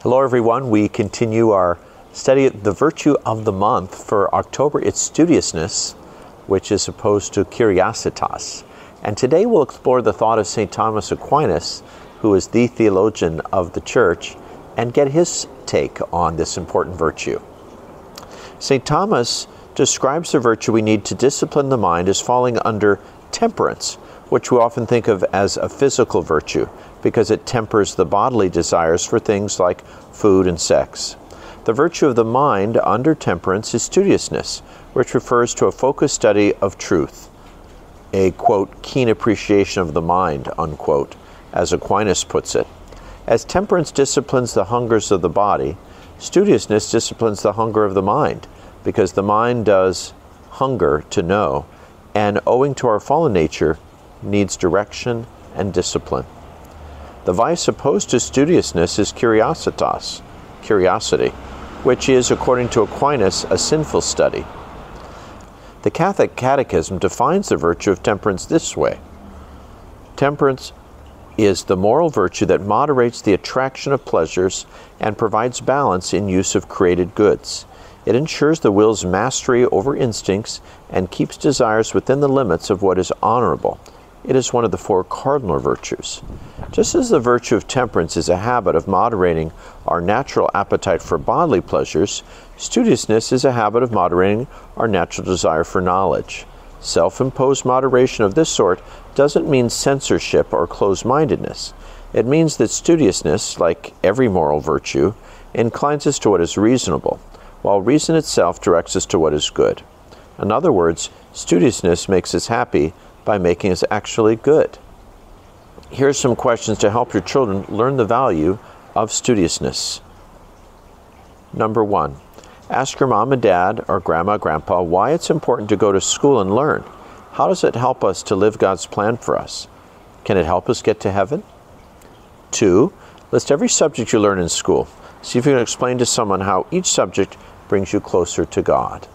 Hello everyone, we continue our study of the virtue of the month. For October, it's studiousness, which is opposed to curiositas. And today we'll explore the thought of St. Thomas Aquinas, who is the theologian of the Church, and get his take on this important virtue. St. Thomas describes the virtue we need to discipline the mind as falling under temperance, which we often think of as a physical virtue, because it tempers the bodily desires for things like food and sex. The virtue of the mind under temperance is studiousness, which refers to a focused study of truth, a, quote, keen appreciation of the mind, unquote, as Aquinas puts it. As temperance disciplines the hungers of the body, studiousness disciplines the hunger of the mind, because the mind does hunger to know, and owing to our fallen nature, needs direction and discipline. The vice opposed to studiousness is curiositas, curiosity, which is, according to Aquinas, a sinful study. The Catholic Catechism defines the virtue of temperance this way. Temperance is the moral virtue that moderates the attraction of pleasures and provides balance in use of created goods. It ensures the will's mastery over instincts and keeps desires within the limits of what is honorable. It is one of the four cardinal virtues. Just as the virtue of temperance is a habit of moderating our natural appetite for bodily pleasures, studiousness is a habit of moderating our natural desire for knowledge. Self-imposed moderation of this sort doesn't mean censorship or closed-mindedness. It means that studiousness, like every moral virtue, inclines us to what is reasonable, while reason itself directs us to what is good. In other words, studiousness makes us happy by making us actually good. Here's some questions to help your children learn the value of studiousness. Number 1, ask your mom and dad or grandma, grandpa why it's important to go to school and learn. How does it help us to live God's plan for us? Can it help us get to heaven? 2, list every subject you learn in school. See if you can explain to someone how each subject brings you closer to God.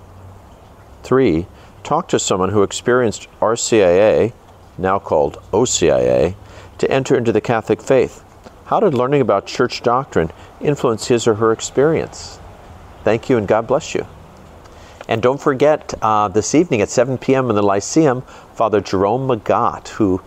3, talk to someone who experienced RCIA, now called OCIA, to enter into the Catholic faith. How did learning about church doctrine influence his or her experience? Thank you and God bless you. And don't forget, this evening at 7 p.m. in the Lyceum, Father Jerome Magat, who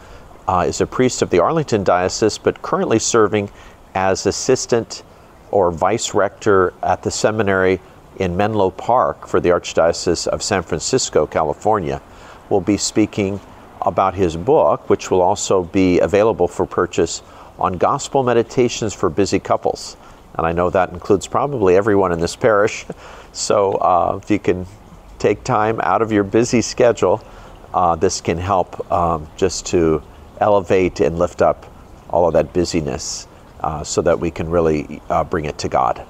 is a priest of the Arlington Diocese, but currently serving as assistant or vice rector at the seminary in Menlo Park for the Archdiocese of San Francisco, California, will be speaking about his book, which will also be available for purchase, on Gospel Meditations for Busy Couples. And I know that includes probably everyone in this parish. So if you can take time out of your busy schedule, this can help just to elevate and lift up all of that busyness so that we can really bring it to God.